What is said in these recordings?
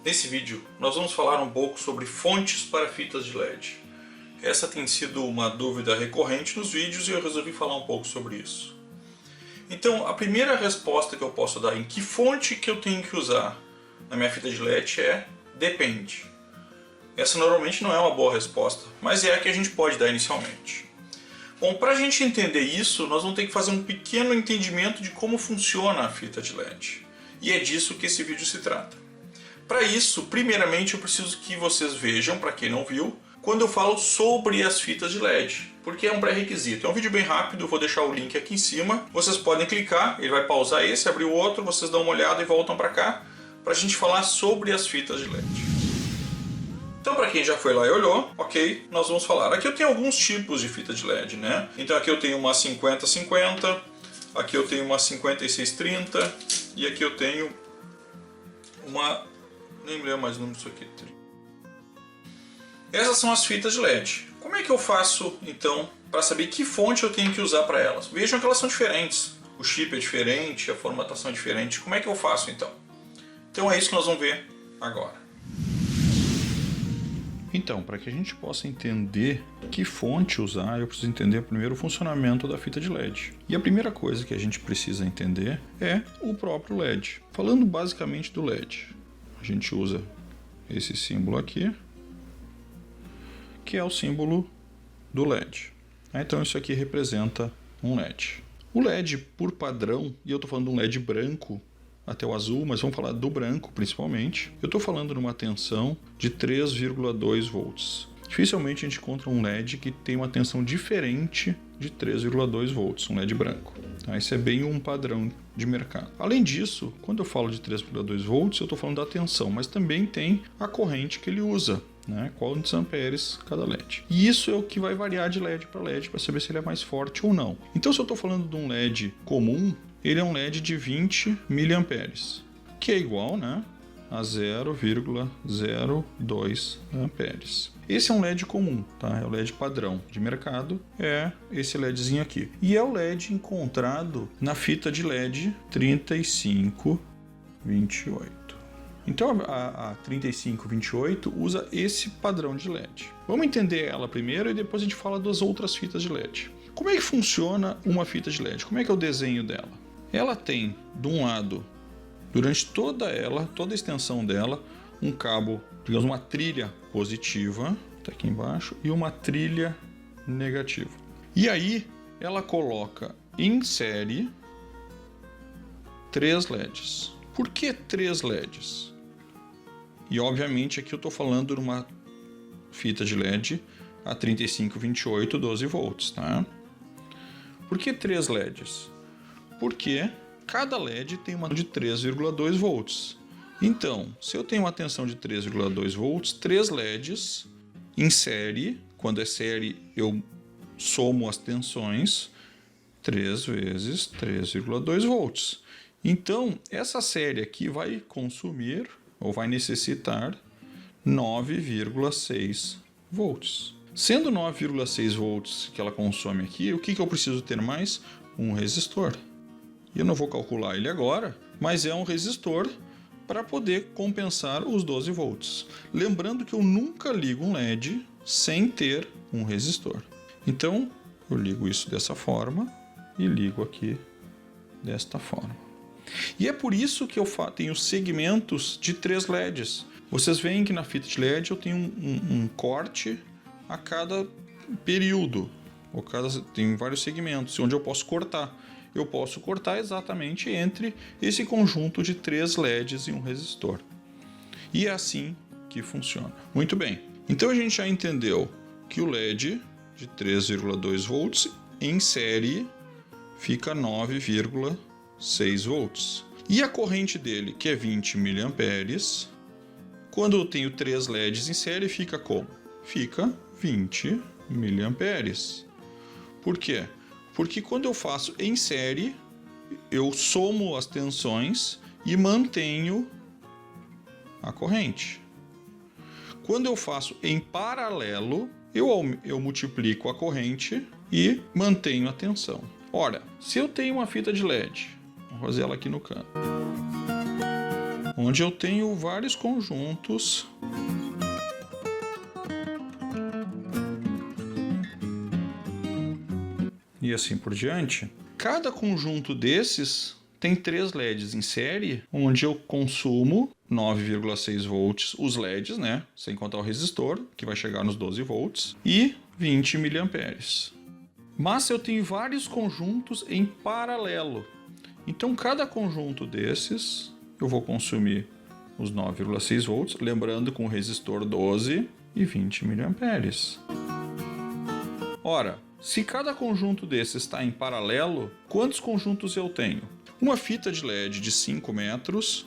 Nesse vídeo nós vamos falar um pouco sobre fontes para fitas de LED. Essa tem sido uma dúvida recorrente nos vídeos e eu resolvi falar um pouco sobre isso. Então, a primeira resposta que eu posso dar em que fonte que eu tenho que usar na minha fita de LED é depende. Essa normalmente não é uma boa resposta, mas é a que a gente pode dar inicialmente. Bom, para a gente entender isso, nós vamos ter que fazer um pequeno entendimento de como funciona a fita de LED. E é disso que esse vídeo se trata. Para isso, primeiramente eu preciso que vocês vejam, para quem não viu, quando eu falo sobre as fitas de LED, porque é um pré-requisito. É um vídeo bem rápido, eu vou deixar o link aqui em cima. Vocês podem clicar, ele vai pausar esse, abrir o outro, vocês dão uma olhada e voltam para cá, para a gente falar sobre as fitas de LED. Então, para quem já foi lá e olhou, ok, nós vamos falar. Aqui eu tenho alguns tipos de fita de LED, né? Então aqui eu tenho uma 50-50, aqui eu tenho uma 56-30 e aqui eu tenho uma... nem lembro mais o número disso aqui. Essas são as fitas de LED. Como é que eu faço, então, para saber que fonte eu tenho que usar para elas? Vejam que elas são diferentes. O chip é diferente, a formatação é diferente. Como é que eu faço, então? Então é isso que nós vamos ver agora. Então, para que a gente possa entender que fonte usar, eu preciso entender primeiro o funcionamento da fita de LED. E a primeira coisa que a gente precisa entender é o próprio LED. Falando basicamente do LED, a gente usa esse símbolo aqui, que é o símbolo do LED. Então isso aqui representa um LED. O LED, por padrão, e eu estou falando de um LED branco até o azul, mas vamos falar do branco principalmente, eu estou falando de uma tensão de 3,2 volts. Dificilmente a gente encontra um LED que tem uma tensão diferente de 3,2 volts, um LED branco. Esse é bem um padrão de mercado. Além disso, quando eu falo de 3,2 volts, eu estou falando da tensão, mas também tem a corrente que ele usa, né? Quantos amperes cada LED. E isso é o que vai variar de LED para LED para saber se ele é mais forte ou não. Então, se eu estou falando de um LED comum, ele é um LED de 20 miliamperes, que é igual, né, a 0,02 amperes. Esse é um LED comum, tá? É o LED padrão de mercado, é esse LEDzinho aqui. E é o LED encontrado na fita de LED 3528. Então a 3528 usa esse padrão de LED. Vamos entender ela primeiro e depois a gente fala das outras fitas de LED. Como é que funciona uma fita de LED? Como é que é o desenho dela? Ela tem, de um lado, durante toda a extensão dela, um cabo, digamos, uma trilha positiva, tá aqui embaixo, e uma trilha negativa. E aí, ela coloca em série 3 LEDs. Por que 3 LEDs? E, obviamente, aqui eu estou falando de uma fita de LED a 3528, 12 volts, tá? Por que 3 LEDs? Porque cada LED tem uma de 3,2 volts. Então, se eu tenho uma tensão de 3,2 volts, 3 LEDs em série, quando é série eu somo as tensões, 3 vezes 3,2 volts. Então, essa série aqui vai consumir, ou vai necessitar, 9,6 volts. Sendo 9,6 volts que ela consome aqui, o que eu preciso ter mais? Um resistor. Eu não vou calcular ele agora, mas é um resistor para poder compensar os 12 volts. Lembrando que eu nunca ligo um LED sem ter um resistor. Então, eu ligo isso dessa forma e ligo aqui desta forma. E é por isso que eu tenho segmentos de 3 LEDs. Vocês veem que na fita de LED eu tenho um corte a cada período. Tem vários segmentos onde eu posso cortar. Eu posso cortar exatamente entre esse conjunto de 3 LEDs e um resistor. E é assim que funciona. Muito bem. Então a gente já entendeu que o LED de 3,2 volts em série fica 9,6 volts. E a corrente dele, que é 20 miliamperes, quando eu tenho 3 LEDs em série, fica como? Fica 20 miliamperes. Por quê? Porque quando eu faço em série, eu somo as tensões e mantenho a corrente. Quando eu faço em paralelo, eu multiplico a corrente e mantenho a tensão. Ora, se eu tenho uma fita de LED, vou fazer ela aqui no canto. onde eu tenho vários conjuntos e assim por diante. Cada conjunto desses tem 3 LEDs em série, onde eu consumo 9,6 volts os LEDs, né? Sem contar o resistor, que vai chegar nos 12 volts, e 20 miliamperes. Mas eu tenho vários conjuntos em paralelo. Então, cada conjunto desses, eu vou consumir os 9,6 volts, lembrando com o resistor 12 e 20 miliamperes. Ora, se cada conjunto desses está em paralelo, quantos conjuntos eu tenho? Uma fita de LED de 5 metros,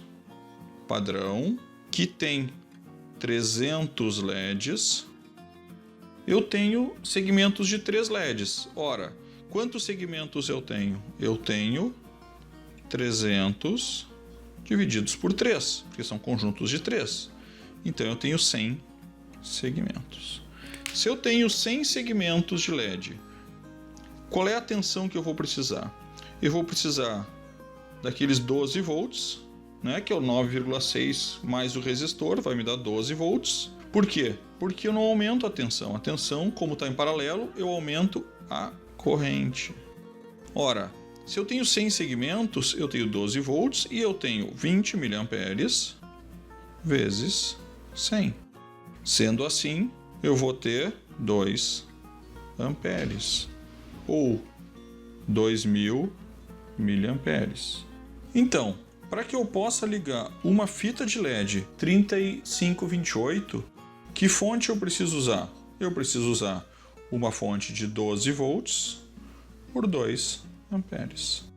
padrão, que tem 300 LEDs. Eu tenho segmentos de 3 LEDs. Ora, quantos segmentos eu tenho? Eu tenho 300 divididos por 3, porque são conjuntos de 3. Então eu tenho 100 segmentos. Se eu tenho 100 segmentos de LED, qual é a tensão que eu vou precisar? Eu vou precisar daqueles 12 volts, né, que é o 9,6 mais o resistor, vai me dar 12 volts. Por quê? Porque eu não aumento a tensão. A tensão, como está em paralelo, eu aumento a corrente. Ora, se eu tenho 100 segmentos, eu tenho 12 volts e eu tenho 20 miliamperes vezes 100. Sendo assim, eu vou ter 2 amperes, ou 2.000 miliamperes. Então, para que eu possa ligar uma fita de LED 3528, que fonte eu preciso usar? Eu preciso usar uma fonte de 12 volts por 2 amperes.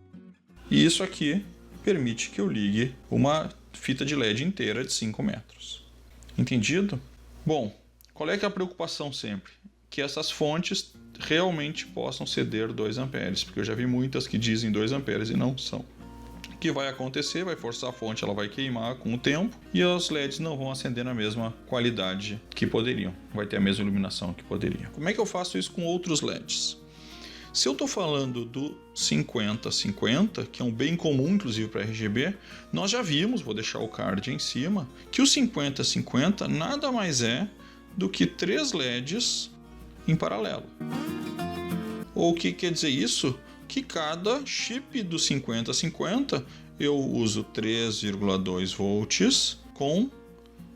E isso aqui permite que eu ligue uma fita de LED inteira de 5 metros. Entendido? Bom, qual é que é a preocupação sempre? Que essas fontes realmente possam ceder 2 amperes, porque eu já vi muitas que dizem 2 amperes e não são. O que vai acontecer? Vai forçar a fonte, ela vai queimar com o tempo e os LEDs não vão acender na mesma qualidade que poderiam, vai ter a mesma iluminação que poderiam. Como é que eu faço isso com outros LEDs? Se eu estou falando do 50-50, que é um bem comum inclusive para RGB, nós já vimos, vou deixar o card em cima, que o 50-50 nada mais é do que 3 LEDs em paralelo. O que quer dizer isso? Que cada chip do 50-50 eu uso 3,2 volts com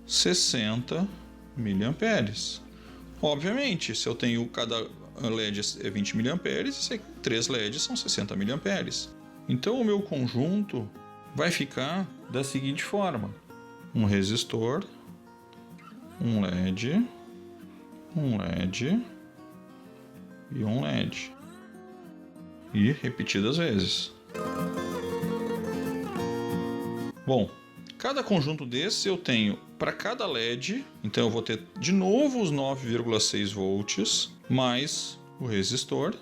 60 miliamperes. Obviamente, se eu tenho cada LED é 20 miliamperes, 3 LEDs são 60 miliamperes. Então o meu conjunto vai ficar da seguinte forma: um resistor, um LED e um LED, e repetidas vezes. Bom, cada conjunto desse eu tenho para cada LED, então eu vou ter de novo os 9,6 volts mais o resistor,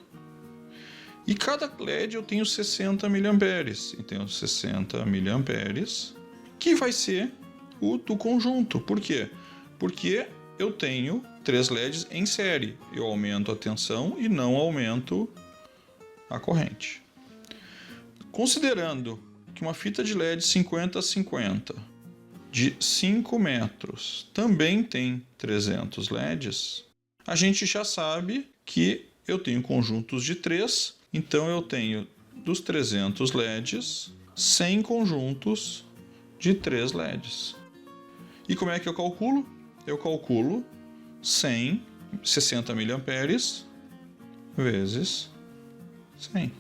e cada LED eu tenho 60 miliamperes, então 60 miliamperes, que vai ser o do conjunto. Por quê? Porque eu tenho 3 LEDs em série, eu aumento a tensão e não aumento a corrente. Considerando que uma fita de LED 50-50 de 5 metros também tem 300 LEDs, a gente já sabe que eu tenho conjuntos de 3, então eu tenho dos 300 LEDs 100 conjuntos de 3 LEDs. E como é que eu calculo? Eu calculo 60 miliamperes vezes 100.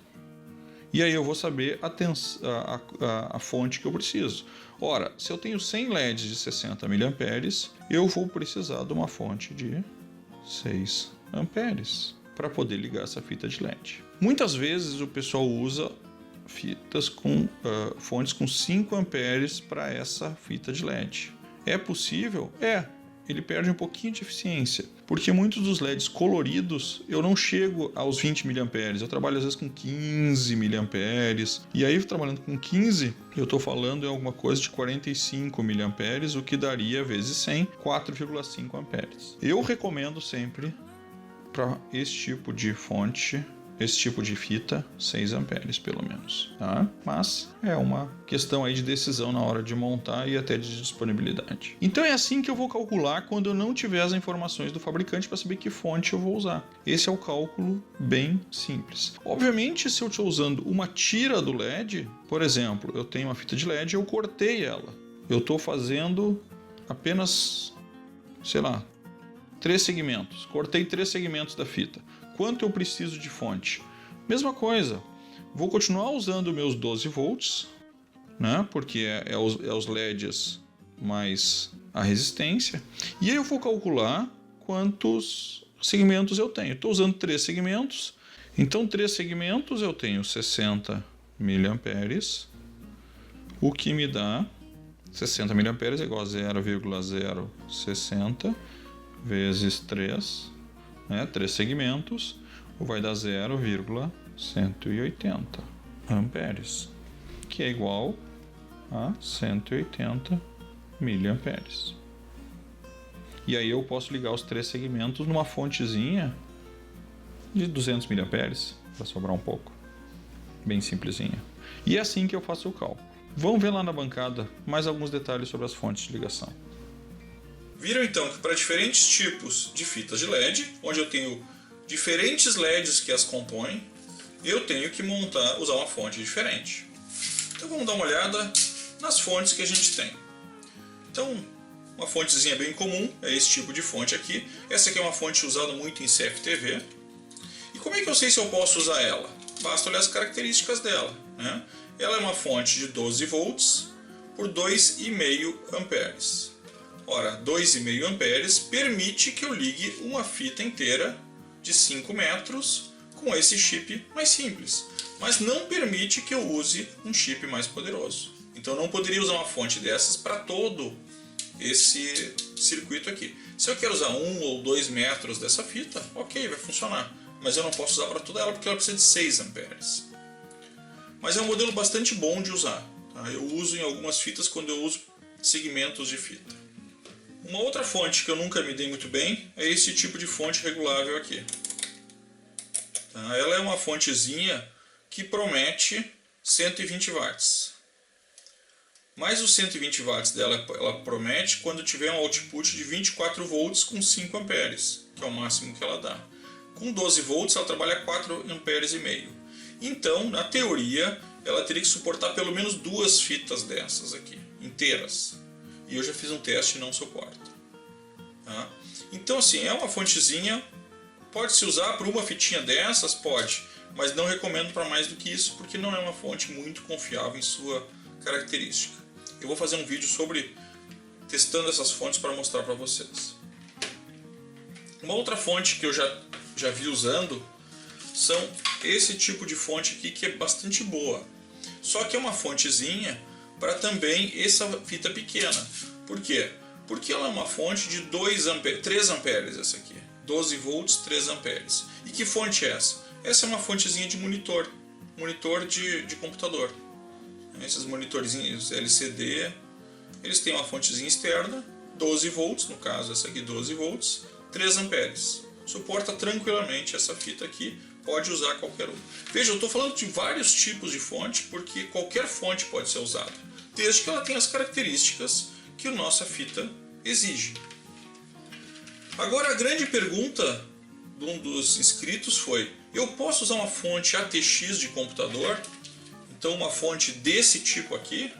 E aí eu vou saber a fonte que eu preciso. Ora, se eu tenho 100 LEDs de 60 miliamperes, eu vou precisar de uma fonte de 6 amperes para poder ligar essa fita de LED. Muitas vezes o pessoal usa fitas com fontes com 5 amperes para essa fita de LED. É possível? É. Ele perde um pouquinho de eficiência, porque muitos dos LEDs coloridos eu não chego aos 20 miliamperes, eu trabalho às vezes com 15 miliamperes, e aí trabalhando com 15 eu estou falando em alguma coisa de 45 miliamperes, o que daria vezes 100, 4,5 amperes. Eu recomendo sempre para esse tipo de fonte esse tipo de fita 6 amperes pelo menos, tá? Mas é uma questão aí de decisão na hora de montar e até de disponibilidade. Então é assim que eu vou calcular quando eu não tiver as informações do fabricante para saber que fonte eu vou usar. Esse é o cálculo bem simples. Obviamente, se eu estou usando uma tira do LED, por exemplo, eu tenho uma fita de LED, eu cortei ela. Eu estou fazendo apenas, sei lá, 3 segmentos. Cortei 3 segmentos da fita. Quanto eu preciso de fonte? Mesma coisa, vou continuar usando meus 12 volts, né? Porque é os LEDs mais a resistência. E aí eu vou calcular quantos segmentos eu tenho. Estou usando 3 segmentos, então 3 segmentos eu tenho 60 miliamperes, o que me dá 60 miliamperes é igual a 0,060 vezes 3, né? 3 segmentos, vai dar 0,180 amperes, que é igual a 180 miliamperes. E aí eu posso ligar os 3 segmentos numa fontezinha de 200 miliamperes, para sobrar um pouco. Bem simplesinha. E é assim que eu faço o cálculo. Vamos ver lá na bancada mais alguns detalhes sobre as fontes de ligação. Viram então que para diferentes tipos de fitas de LED, onde eu tenho diferentes LEDs que as compõem, eu tenho que usar uma fonte diferente. Então vamos dar uma olhada nas fontes que a gente tem. Então, uma fontezinha bem comum é esse tipo de fonte aqui. Essa aqui é uma fonte usada muito em CFTV. E como é que eu sei se eu posso usar ela? Basta olhar as características dela, né? Ela é uma fonte de 12 volts por 2,5 amperes. Ora, 2,5 amperes permite que eu ligue uma fita inteira de 5 metros com esse chip mais simples, mas não permite que eu use um chip mais poderoso. Então eu não poderia usar uma fonte dessas para todo esse circuito aqui. Se eu quero usar 1 ou 2 metros dessa fita, ok, vai funcionar, mas eu não posso usar para toda ela porque ela precisa de 6 amperes. Mas é um modelo bastante bom de usar, tá? Eu uso em algumas fitas quando eu uso segmentos de fita. Uma outra fonte que eu nunca me dei muito bem é esse tipo de fonte regulável aqui. Tá? Ela é uma fontezinha que promete 120 watts. Mas os 120 watts dela, ela promete quando tiver um output de 24 volts com 5 amperes, que é o máximo que ela dá. Com 12 volts ela trabalha 4 amperes e meio. Então, na teoria, ela teria que suportar pelo menos 2 fitas dessas aqui, inteiras. E eu já fiz um teste e não suporta. Tá? Então, assim, é uma fontezinha, pode-se usar para uma fitinha dessas? Pode, mas não recomendo para mais do que isso, porque não é uma fonte muito confiável em sua característica. Eu vou fazer um vídeo sobre testando essas fontes para mostrar para vocês. Uma outra fonte que eu já vi usando são esse tipo de fonte aqui, que é bastante boa. Só que é uma fontezinha para também essa fita pequena. Por quê? Porque ela é uma fonte de 3 amperes essa aqui. 12 volts, 3 amperes. E que fonte é essa? Essa é uma fontezinha de monitor de computador. Esses monitorzinhos LCD, eles têm uma fontezinha externa, 12 volts, no caso essa aqui 12 volts, 3 amperes. Suporta tranquilamente essa fita aqui, pode usar qualquer um. Veja, eu estou falando de vários tipos de fonte, porque qualquer fonte pode ser usada, desde que ela tenha as características que a nossa fita exige. Agora a grande pergunta de um dos inscritos foi: eu posso usar uma fonte ATX de computador? Então uma fonte desse tipo aqui?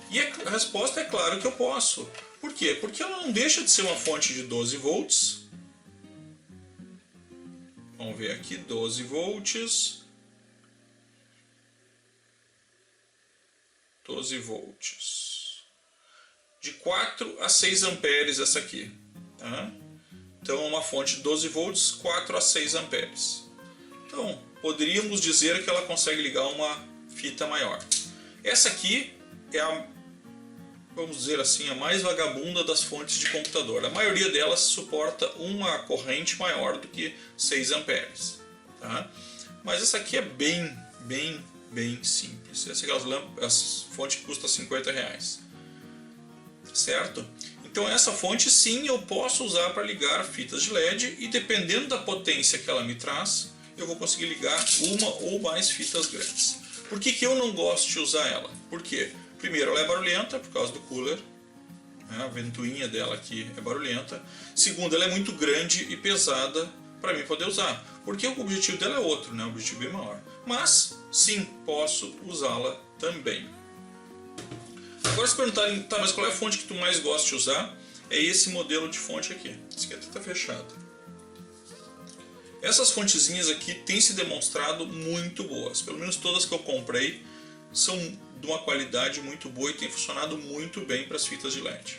E a resposta é claro que eu posso. Por quê? Porque ela não deixa de ser uma fonte de 12 volts. Vamos ver aqui, 12 volts. 12 volts. De 4 a 6 amperes essa aqui. Tá? Então é uma fonte de 12 volts, 4 a 6 amperes. Então, poderíamos dizer que ela consegue ligar uma fita maior. Essa aqui é a, vamos dizer assim, a mais vagabunda das fontes de computador. A maioria delas suporta uma corrente maior do que 6 amperes. Tá? Mas essa aqui é bem simples. Essa aqui é a fonte que custa R$50. Certo? Então essa fonte sim eu posso usar para ligar fitas de LED e dependendo da potência que ela me traz, eu vou conseguir ligar uma ou mais fitas grandes. Por que eu não gosto de usar ela? Por quê? Primeiro, ela é barulhenta por causa do cooler. A ventoinha dela aqui é barulhenta. Segundo, ela é muito grande e pesada para mim poder usar. Porque o objetivo dela é outro, né? O objetivo bem maior. Mas, sim, posso usá-la também. Agora se perguntarem, tá, mas qual é a fonte que tu mais gosta de usar? É esse modelo de fonte aqui. Esse aqui até está fechado. Essas fontezinhas aqui têm se demonstrado muito boas. Pelo menos todas que eu comprei são de uma qualidade muito boa e têm funcionado muito bem para as fitas de LED.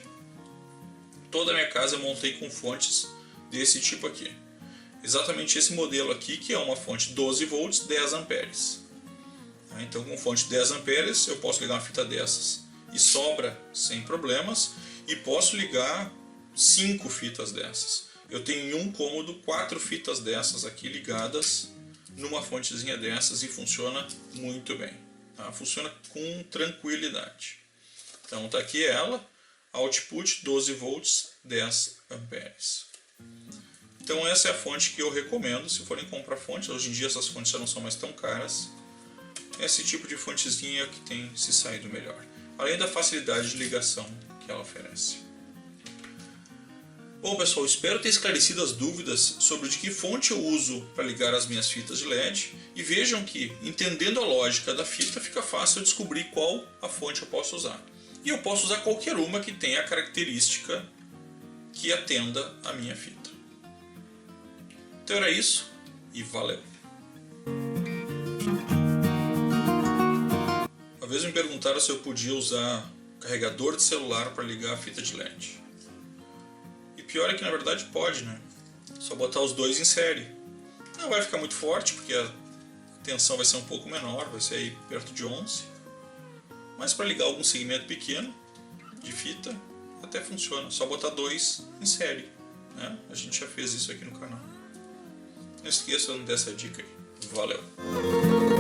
Toda a minha casa eu montei com fontes desse tipo aqui. Exatamente esse modelo aqui, que é uma fonte 12 volts, 10 amperes. Então com fonte 10 amperes eu posso ligar uma fita dessas e sobra sem problemas. E posso ligar 5 fitas dessas. Eu tenho em um cômodo 4 fitas dessas aqui ligadas numa fontezinha dessas e funciona muito bem. Tá? Funciona com tranquilidade. Então tá aqui ela, output 12 volts, 10 amperes. Então essa é a fonte que eu recomendo se forem comprar fontes. Hoje em dia essas fontes já não são mais tão caras. Esse tipo de fontezinha que tem se saído melhor. Além da facilidade de ligação que ela oferece. Bom pessoal, espero ter esclarecido as dúvidas sobre de que fonte eu uso para ligar as minhas fitas de LED e vejam que, entendendo a lógica da fita, fica fácil eu descobrir qual a fonte eu posso usar. E eu posso usar qualquer uma que tenha a característica que atenda a minha fita. Então era isso e valeu! Uma vez me perguntaram se eu podia usar carregador de celular para ligar a fita de LED. Pior é que na verdade pode, né? Só botar os dois em série. Não vai ficar muito forte, porque a tensão vai ser um pouco menor, vai ser aí perto de 11. Mas para ligar algum segmento pequeno de fita, até funciona. Só botar dois em série, né? A gente já fez isso aqui no canal. Não esqueçam dessa dica aí. Valeu!